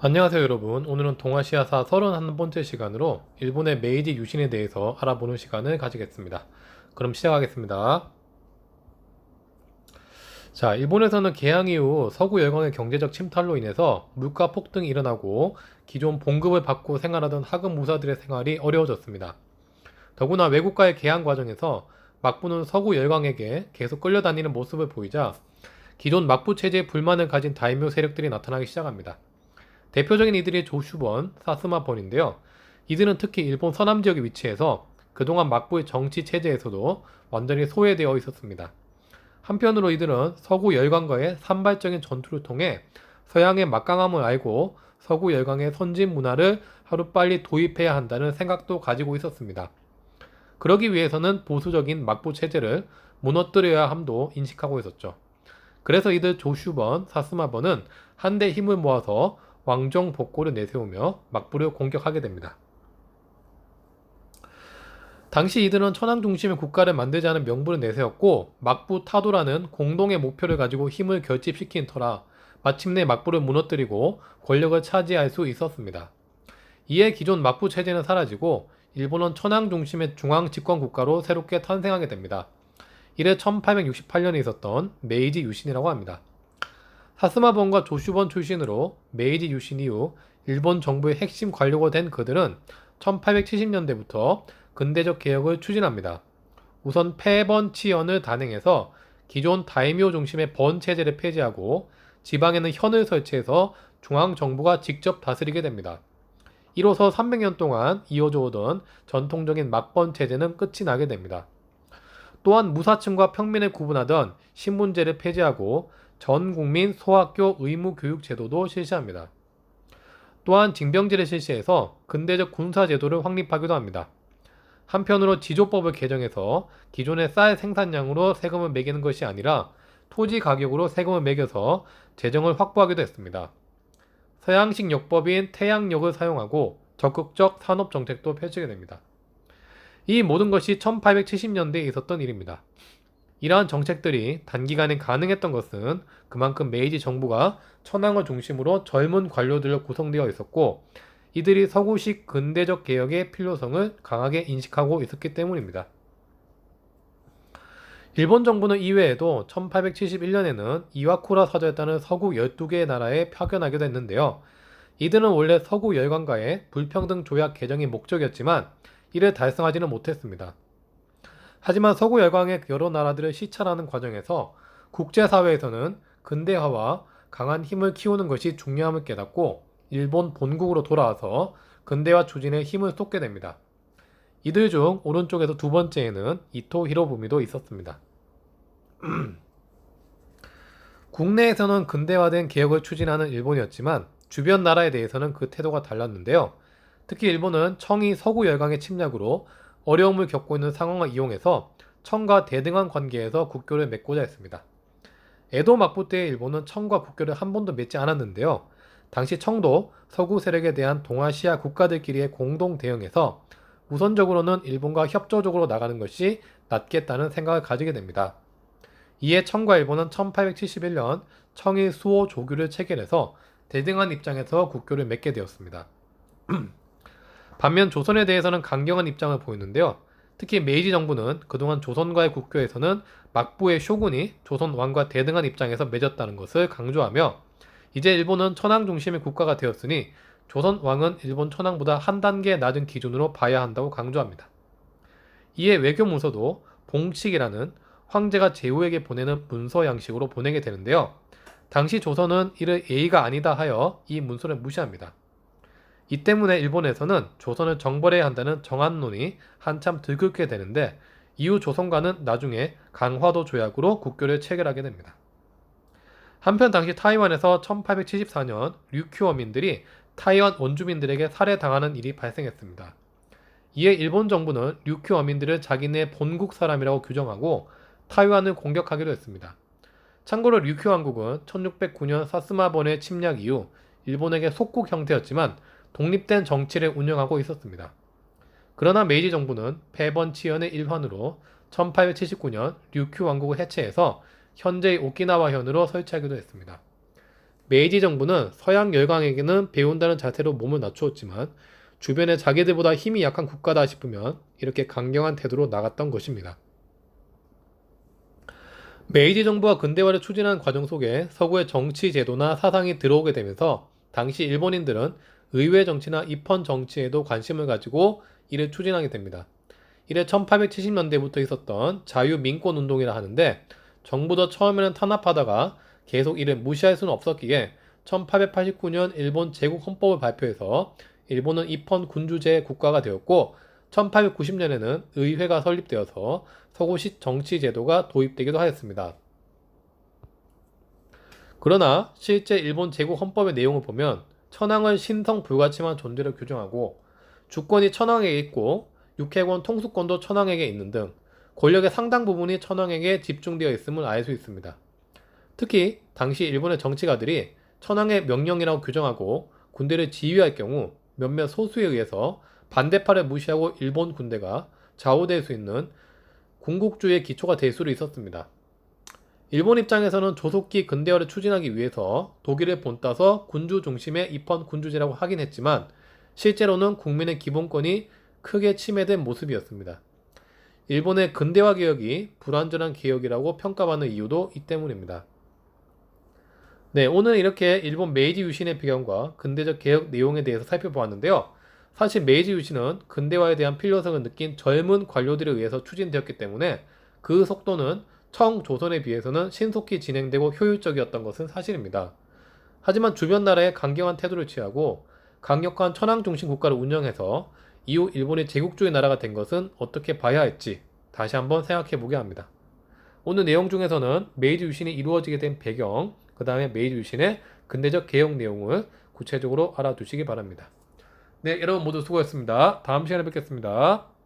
안녕하세요 여러분. 오늘은 동아시아사 31번째 시간으로 일본의 메이지 유신에 대해서 알아보는 시간을 가지겠습니다. 그럼 시작하겠습니다. 자, 일본에서는 개항 이후 서구 열강의 경제적 침탈로 인해서 물가 폭등이 일어나고 기존 봉급을 받고 생활하던 하급 무사들의 생활이 어려워졌습니다. 더구나 외국과의 개항 과정에서 막부는 서구 열강에게 계속 끌려다니는 모습을 보이자 기존 막부 체제에 불만을 가진 다이묘 세력들이 나타나기 시작합니다. 대표적인 이들이 조슈번, 사스마번인데요. 이들은 특히 일본 서남 지역에 위치해서 그동안 막부의 정치 체제에서도 완전히 소외되어 있었습니다. 한편으로 이들은 서구 열강과의 산발적인 전투를 통해 서양의 막강함을 알고 서구 열강의 선진 문화를 하루빨리 도입해야 한다는 생각도 가지고 있었습니다. 그러기 위해서는 보수적인 막부 체제를 무너뜨려야 함도 인식하고 있었죠. 그래서 이들 조슈번, 사스마번은 한데 힘을 모아서 왕정 복고를 내세우며 막부를 공격하게 됩니다. 당시 이들은 천황 중심의 국가를 만들자는 명분을 내세웠고 막부 타도라는 공동의 목표를 가지고 힘을 결집시킨 터라 마침내 막부를 무너뜨리고 권력을 차지할 수 있었습니다. 이에 기존 막부 체제는 사라지고 일본은 천황 중심의 중앙 집권 국가로 새롭게 탄생하게 됩니다. 이래 1868년에 있었던 메이지 유신이라고 합니다. 사스마번과 조슈번 출신으로 메이지 유신 이후 일본 정부의 핵심 관료가 된 그들은 1870년대부터 근대적 개혁을 추진합니다. 우선 폐번치연을 단행해서 기존 다이묘 중심의 번 체제를 폐지하고 지방에는 현을 설치해서 중앙 정부가 직접 다스리게 됩니다. 이로써 300년 동안 이어져 오던 전통적인 막번 체제는 끝이 나게 됩니다. 또한 무사층과 평민을 구분하던 신분제를 폐지하고 전 국민 소학교 의무 교육 제도도 실시합니다. 또한 징병제를 실시해서 근대적 군사 제도를 확립하기도 합니다. 한편으로 지조법을 개정해서 기존의 쌀 생산량으로 세금을 매기는 것이 아니라 토지 가격으로 세금을 매겨서 재정을 확보하기도 했습니다. 서양식 역법인 태양력을 사용하고 적극적 산업 정책도 펼치게 됩니다. 이 모든 것이 1870년대에 있었던 일입니다. 이러한 정책들이 단기간에 가능했던 것은 그만큼 메이지 정부가 천황을 중심으로 젊은 관료들로 구성되어 있었고 이들이 서구식 근대적 개혁의 필요성을 강하게 인식하고 있었기 때문입니다. 일본 정부는 이외에도 1871년에는 이와쿠라 사조에 따른 서구 12개의 나라에 파견하기도 했는데요. 이들은 원래 서구 열강과의 불평등 조약 개정이 목적이었지만 이를 달성하지는 못했습니다. 하지만 서구 열강의 여러 나라들을 시찰하는 과정에서 국제사회에서는 근대화와 강한 힘을 키우는 것이 중요함을 깨닫고 일본 본국으로 돌아와서 근대화 추진에 힘을 쏟게 됩니다. 이들 중 오른쪽에서 두 번째에는 이토 히로부미도 있었습니다. 국내에서는 근대화된 개혁을 추진하는 일본이었지만 주변 나라에 대해서는 그 태도가 달랐는데요. 특히 일본은 청이 서구 열강의 침략으로 어려움을 겪고 있는 상황을 이용해서 청과 대등한 관계에서 국교를 맺고자 했습니다. 에도 막부 때 일본은 청과 국교를 한 번도 맺지 않았는데요. 당시 청도 서구 세력에 대한 동아시아 국가들끼리의 공동 대응에서 우선적으로는 일본과 협조적으로 나가는 것이 낫겠다는 생각을 가지게 됩니다. 이에 청과 일본은 1871년 청일 수호 조규를 체결해서 대등한 입장에서 국교를 맺게 되었습니다. 반면 조선에 대해서는 강경한 입장을 보였는데요. 특히 메이지 정부는 그동안 조선과의 국교에서는 막부의 쇼군이 조선 왕과 대등한 입장에서 맺었다는 것을 강조하며 이제 일본은 천황 중심의 국가가 되었으니 조선 왕은 일본 천황보다 한 단계 낮은 기준으로 봐야 한다고 강조합니다. 이에 외교 문서도 봉칙이라는 황제가 제후에게 보내는 문서 양식으로 보내게 되는데요. 당시 조선은 이를 예의가 아니다 하여 이 문서를 무시합니다. 이 때문에 일본에서는 조선을 정벌해야 한다는 정한론이 한참 들끓게 되는데 이후 조선과는 나중에 강화도 조약으로 국교를 체결하게 됩니다. 한편 당시 타이완에서 1874년 류큐어민들이 타이완 원주민들에게 살해당하는 일이 발생했습니다. 이에 일본 정부는 류큐어민들을 자기네 본국 사람이라고 규정하고 타이완을 공격하기로 했습니다. 참고로 류큐 왕국은 1609년 사스마번의 침략 이후 일본에게 속국 형태였지만 독립된 정치를 운영하고 있었습니다. 그러나 메이지 정부는 패번치현의 일환으로 1879년 류큐 왕국을 해체해서 현재의 오키나와현으로 설치하기도 했습니다. 메이지 정부는 서양 열강에게는 배운다는 자세로 몸을 낮추었지만 주변에 자기들보다 힘이 약한 국가다 싶으면 이렇게 강경한 태도로 나갔던 것입니다. 메이지 정부가 근대화를 추진하는 과정 속에 서구의 정치 제도나 사상이 들어오게 되면서 당시 일본인들은 의회 정치나 입헌 정치에도 관심을 가지고 이를 추진하게 됩니다. 이래 1870년대부터 있었던 자유민권 운동이라 하는데 정부도 처음에는 탄압하다가 계속 이를 무시할 수는 없었기에 1889년 일본 제국 헌법을 발표해서 일본은 입헌 군주제 국가가 되었고 1890년에는 의회가 설립되어서 서구식 정치 제도가 도입되기도 하였습니다. 그러나 실제 일본 제국 헌법의 내용을 보면 천황을 신성 불가침한 존재로 규정하고 주권이 천황에게 있고 육해권 통수권도 천황에게 있는 등 권력의 상당 부분이 천황에게 집중되어 있음을 알 수 있습니다. 특히 당시 일본의 정치가들이 천황의 명령이라고 규정하고 군대를 지휘할 경우 몇몇 소수에 의해서 반대파를 무시하고 일본 군대가 좌우될 수 있는 군국주의의 기초가 될 수도 있었습니다. 일본 입장에서는 조속히 근대화를 추진하기 위해서 독일을 본따서 군주 중심의 입헌 군주제라고 하긴 했지만 실제로는 국민의 기본권이 크게 침해된 모습이었습니다. 일본의 근대화 개혁이 불완전한 개혁이라고 평가받는 이유도 이 때문입니다. 네, 오늘 이렇게 일본 메이지 유신의 배경과 근대적 개혁 내용에 대해서 살펴보았는데요. 사실 메이지 유신은 근대화에 대한 필요성을 느낀 젊은 관료들에 의해서 추진되었기 때문에 그 속도는 청조선에 비해서는 신속히 진행되고 효율적이었던 것은 사실입니다. 하지만 주변 나라에 강경한 태도를 취하고 강력한 천황 중심 국가를 운영해서 이후 일본이 제국주의 나라가 된 것은 어떻게 봐야 할지 다시 한번 생각해 보게 합니다. 오늘 내용 중에서는 메이지 유신이 이루어지게 된 배경, 그 다음에 메이지 유신의 근대적 개혁 내용을 구체적으로 알아두시기 바랍니다. 네, 여러분 모두 수고하셨습니다. 다음 시간에 뵙겠습니다.